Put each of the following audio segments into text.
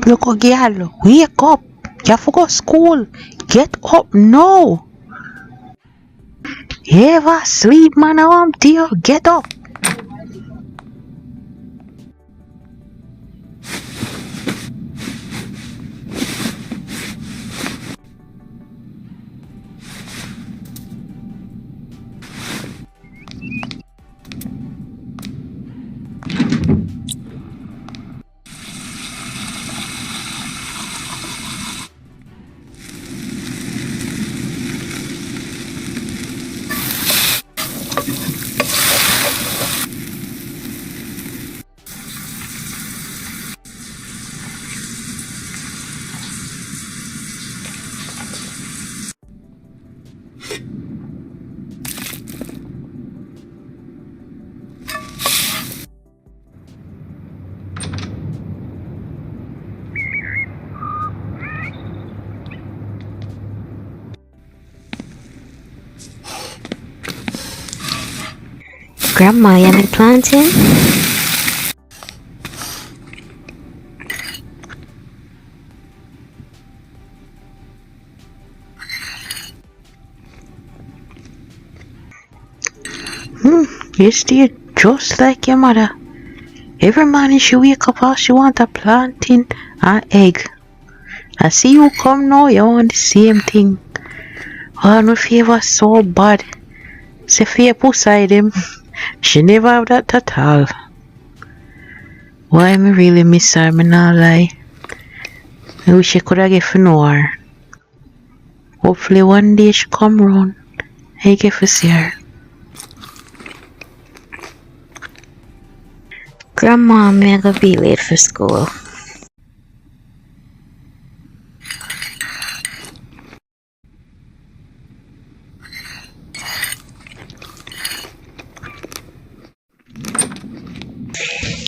Look, oh, girl, wake up. You have to go school. Get up now. You ever sleep, man? I'm dear. Get up. Grandma, you been planting? You stay just like your mother. Every morning she wake up and she want a planting and egg. I see you come now, you want the same thing. Oh, no favor so bad. Say fear beside him. She never have that at all. Why me really miss her, me not lie. I wish I coulda get to know her. Hopefully one day she come round. I get to see her. Grandma, me gonna be late for school.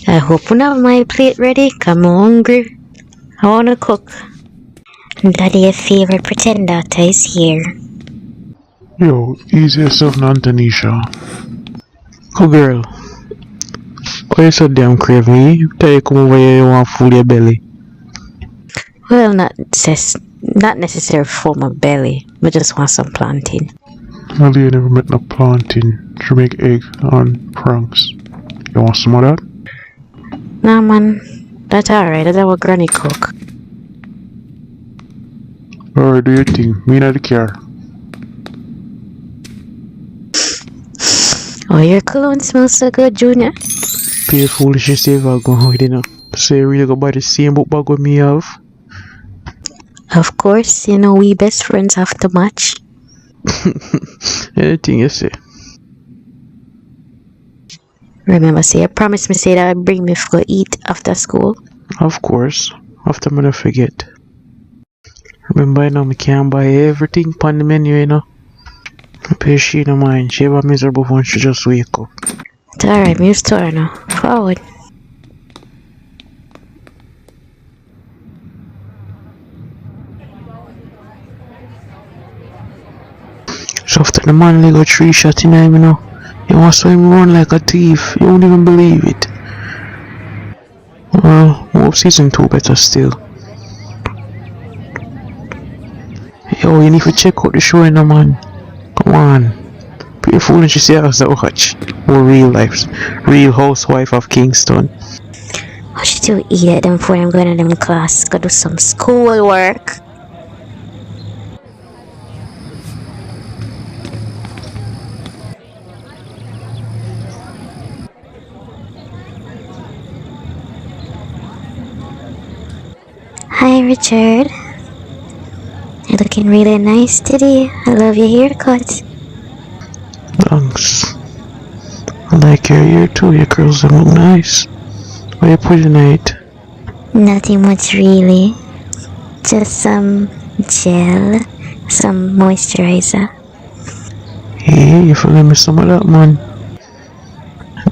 I hope you have my plate ready, 'cause I'm hungry. I wanna cook. Daddy, your favorite pretend daughter is here. Yo, ease yourself now, Tanisha. Oh girl, why you so damn craving? You tell you come over here you want fool your belly. Well, not necessary for my belly. I just want some planting. Well, you never met no planting to make egg on pranks. You want some of that? Nah, man, that's alright. That's our granny cook. Alright, do your thing. Me not the car. Oh, your cologne smells so good, Junior. Pay foolish you say if I go with you know. So you really go buy the same book bag with me have? Of course, you know we best friends have to match. Anything you say. Remember, say, you promised me say that I'd bring me for eat after school. Of course. After me not forget. Remember now me can't buy everything on the menu, you know. I pay she no mind. She ever miserable when she just wake up. It's alright, I'm used to her now. Forward. So after the man like got 3 shots in him, you know. You want to him run like a thief. You won't even believe it. Well, hope season 2 better still. Yo, you need to check out the show in the man. Come on. Pretty foolish you say us that watch. Or real lives. Real housewife of Kingston. What should you eat at them before I'm going to them class? Go do some school work. Hi, Richard. You're looking really nice today. I love your haircut. Thanks. I like your hair too. Your curls them look nice. Why you putting it? Nothing much really. Just some gel, some moisturizer. Hey, you forgot me some of that, man.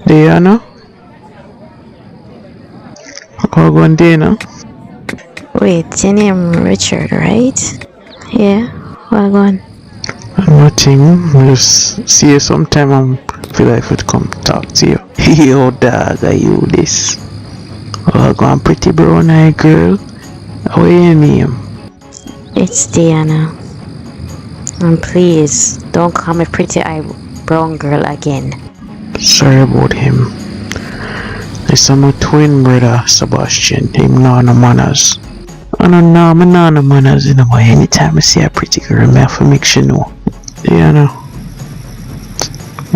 Diana? I'll go on Diana. Wait, your name Richard, right? Yeah, well gone. Nothing. I just see you sometime and feel like I would come talk to you. Yo, dog, are you this? Oh, go on, pretty brown eye girl. What your name? It's Diana. And please, don't call me pretty eye brown girl again. Sorry about him. It's my twin brother, Sebastian. Him no manners. I don't know, I'm no manners, you know, but anytime I see a pretty girl, I have to make sure know. Yeah, no.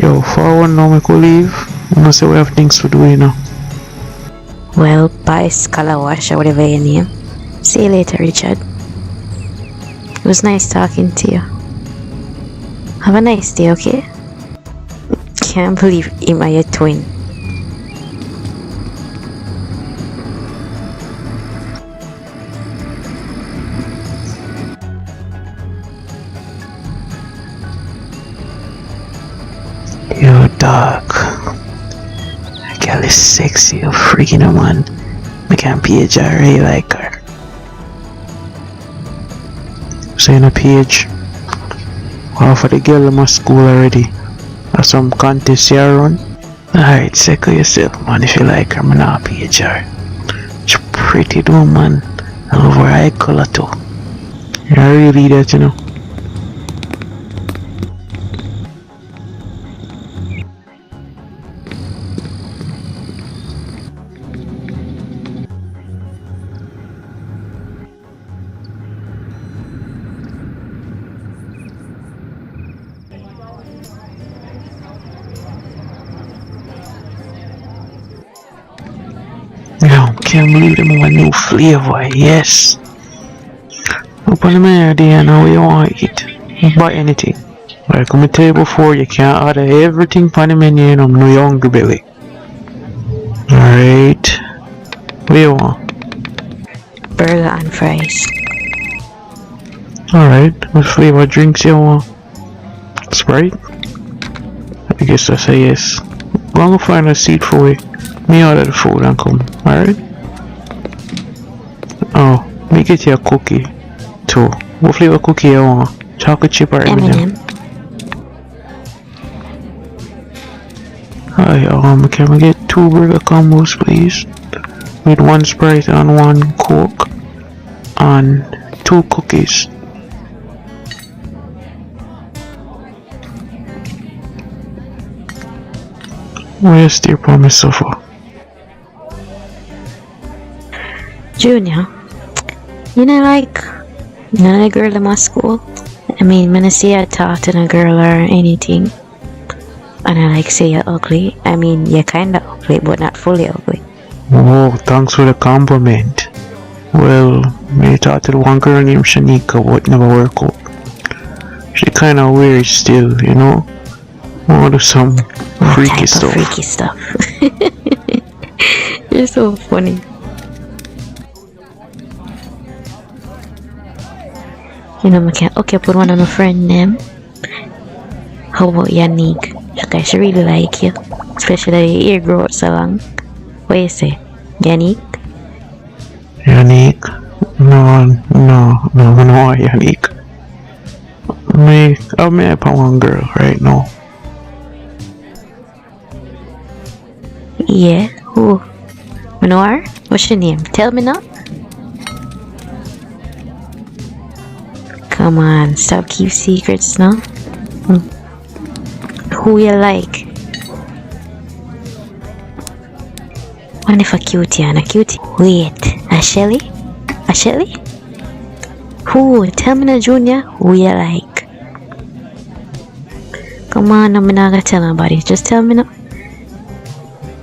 Yo, for one now, I could leave. I must say we have things to do, you know. Well, bye, Scalawash or whatever your name. See you later, Richard. It was nice talking to you. Have a nice day, okay? Can't believe him and your twin. Yo, dog. That girl is sexy, you freaking a man. I can't page her, I really like her. Saying a page. Well, for the girl in my school already. There's some contest here run. Alright, settle yourself, man. If you like her, I'm not page her. She's pretty though, man. I love her eye color too. Yeah, I really that, you know. Yo, can't believe them have a new flavor, yes. Open the menu there and how you want to eat. Buy anything. Like I tell you before, you can't order everything on the menu and I'm no hungry belly. Alright. What you want? Burger and fries. Alright. What flavor drinks you want? Sprite? I guess I say yes. Go and find a seat for you. Me order the food and come. Alright? Oh, me get you a cookie too. What flavor cookie you want? Chocolate chip or M&M? Hi, can we get 2 burger combos please? With 1 Sprite and 1 Coke and 2 cookies. Where's the promise so far? Junior, you know a girl in my school? I mean, when I see I talk to a girl or anything, and I say you're ugly, I mean, you're kinda ugly, but not fully ugly. Oh, thanks for the compliment. Well, I talked to the one girl named Shanika, but it never worked out. She kinda weird still, you know? Wanna do some freaky stuff. Freaky stuff. You're so funny. You know, I can't okay put one of my friend name. How about Yannick? Okay, she really like you. Especially your ear grow so long. What you say? Yannick? Yannick? No, I don't want Yannick. I'm up on one girl right now. Yeah, who? You know her? What's your name? Tell me now. Come on, stop keep secrets now. Who you like? What if a cutie and a cutie? Wait, a Shelly? A Shelly? Who? Tell me now, Junior. Who you like? Come on, I'm not gonna tell nobody. Just tell me now.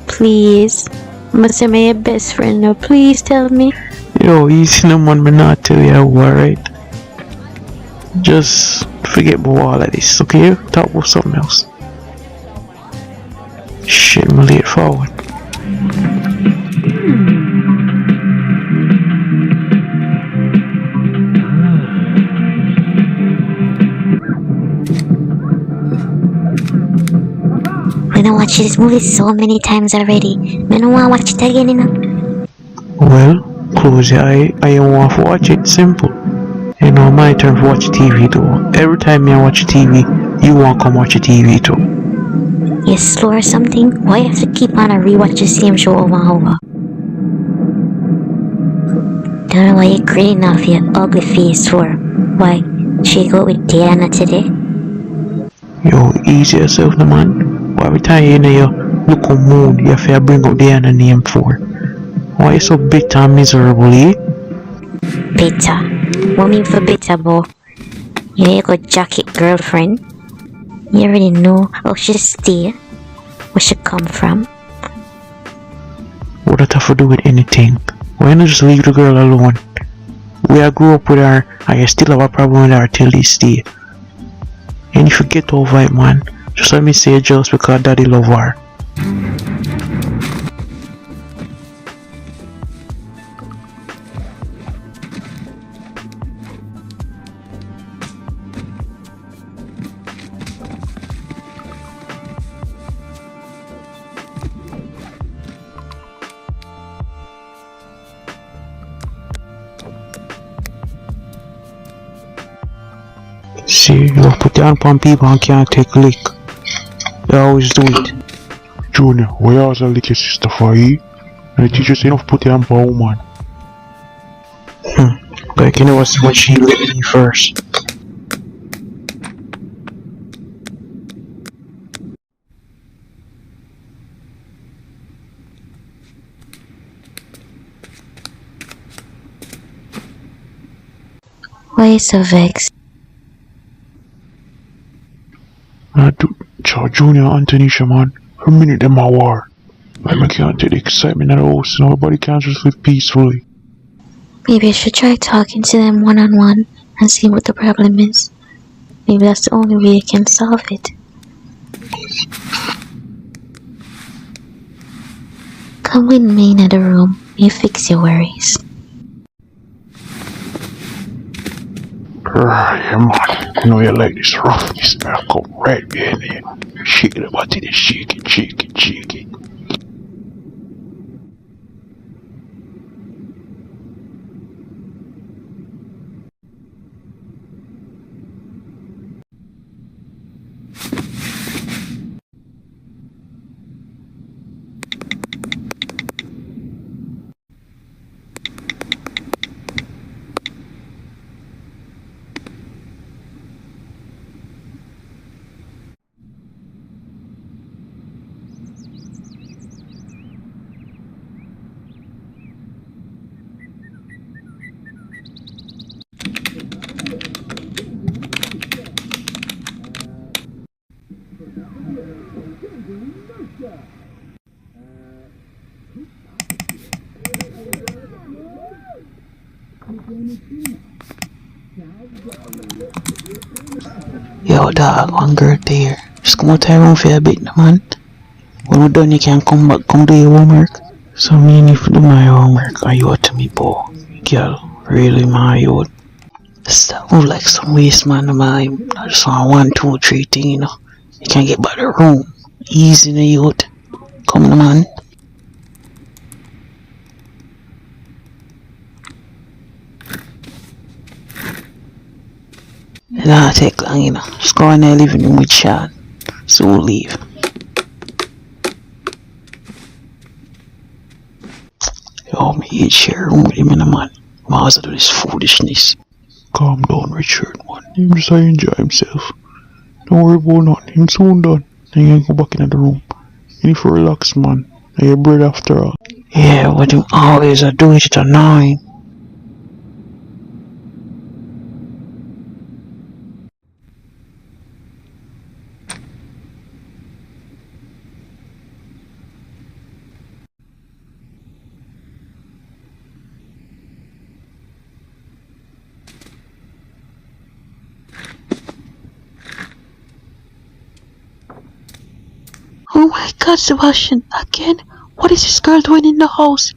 Please. I'm gonna say my best friend now. Please tell me. Yo, easy no man, me not tell you how, alright? Just forget about all of this, okay? Talk about something else. Shit, I'm late forward. I don't watch this movie so many times already. I don't want to watch it again, you know. Well, close your eye. I don't want to watch it. Simple. You know, my turn to watch TV too. Every time I watch TV, you want to come watch TV too. You slow or something? Why you have to keep on and rewatch the same show over and over? Don't know why you're grinning off your ugly face for. Why, she go with Diana today? Yo, easy yourself, no man. Why every time you know you look on mood, you have to bring up the other name for? Why you so bitter and miserable, eh? Bitter. What mean for bitter, boy? You know you got jacket girlfriend. You already know how she stay, where she come from. What that have to do with anything? Why not just leave the girl alone? We are grew up with her, and you still have a problem with her till this day. And if you get over it, man, just let me say it just because daddy love her. See, you put your hand on people and can't take lick. You always do it. Junior, why you always lick your sister for, eh? And the teacher say enough put your hand on a woman. Like you never see when she licked me first. Why you so vexed? Junior and Tanisha, man. For a minute, them a war. I can't take the excitement of the house, and everybody can't just live peacefully. Maybe you should try talking to them one-on-one and see what the problem is. Maybe that's the only way you can solve it. Come with me in the room, you fix your worries. Yeah, man. You know you like this roughness, man. I come right behind you. Shake the body, shake it, shake it, shake it. Yo, dog, one girl there. Just come out of room for a bit, man. When we're done, you can come back, come do your homework. So me need to do my homework, and you out to me, boy. Girl, really, my youth. Sound like some waste man of mine. I just want 1, 2, 3 thing, you know. You can get by the room. Easy, the youth. Come on, man. It don't take long, you know. Just go in there living room with Sean. So we'll leave. Yo, me hate share room with him in a man. Miles do this foolishness. Calm down, Richard, man. Him just enjoy himself. Don't worry about nothing. Him soon done. Then you can go back in the room. You need to relax, man. And your bread after all. Yeah, but him always do it at 9. Oh my god, Sebastian, again? What is this girl doing in the house?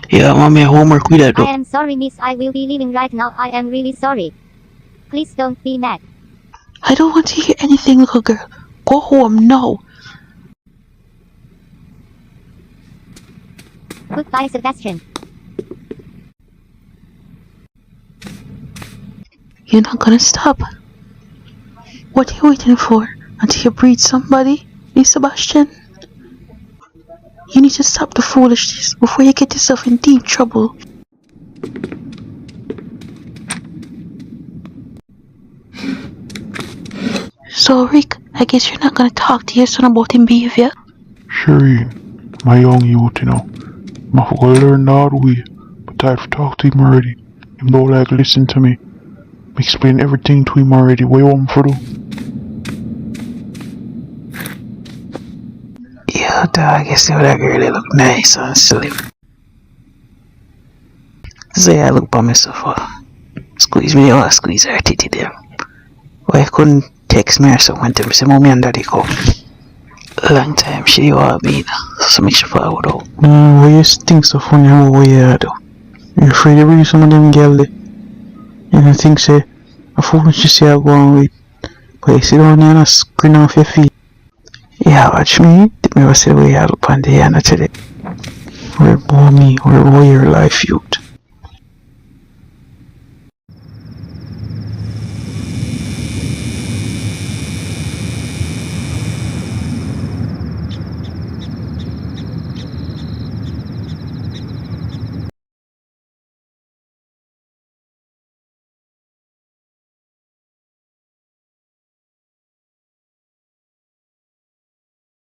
Yeah, mommy, homework with that. I am sorry, miss. I will be leaving right now. I am really sorry. Please don't be mad. I don't want to hear anything, little girl. Go home now. Goodbye, Sebastian. You're not gonna stop. What are you waiting for? Until you breed somebody? Eh, Sebastian? You need to stop the foolishness before you get yourself in deep trouble. So, Rick, I guess you're not gonna talk to your son about him behavior? Sure, my young youth, you know. I forgot to learn the hard way, but I've talked to him already. Him don't like listen to me. I explain everything to him already. What you want me for do? Yeah, dog, you see how that girl look nice and slim. So I look by myself, squeeze me or squeeze her titty there. Why couldn't text me or something to me say mommy and daddy come? Long time she want me, so make sure forward out. Why you think so funny how what you do? You're afraid to bring some of them girl there. And I think say, I thought when she say I go on with, but you sit down there and screen off your feet. Yeah, watch me. Did me say the way I look on the end of today. Where boy me, where boy your life you.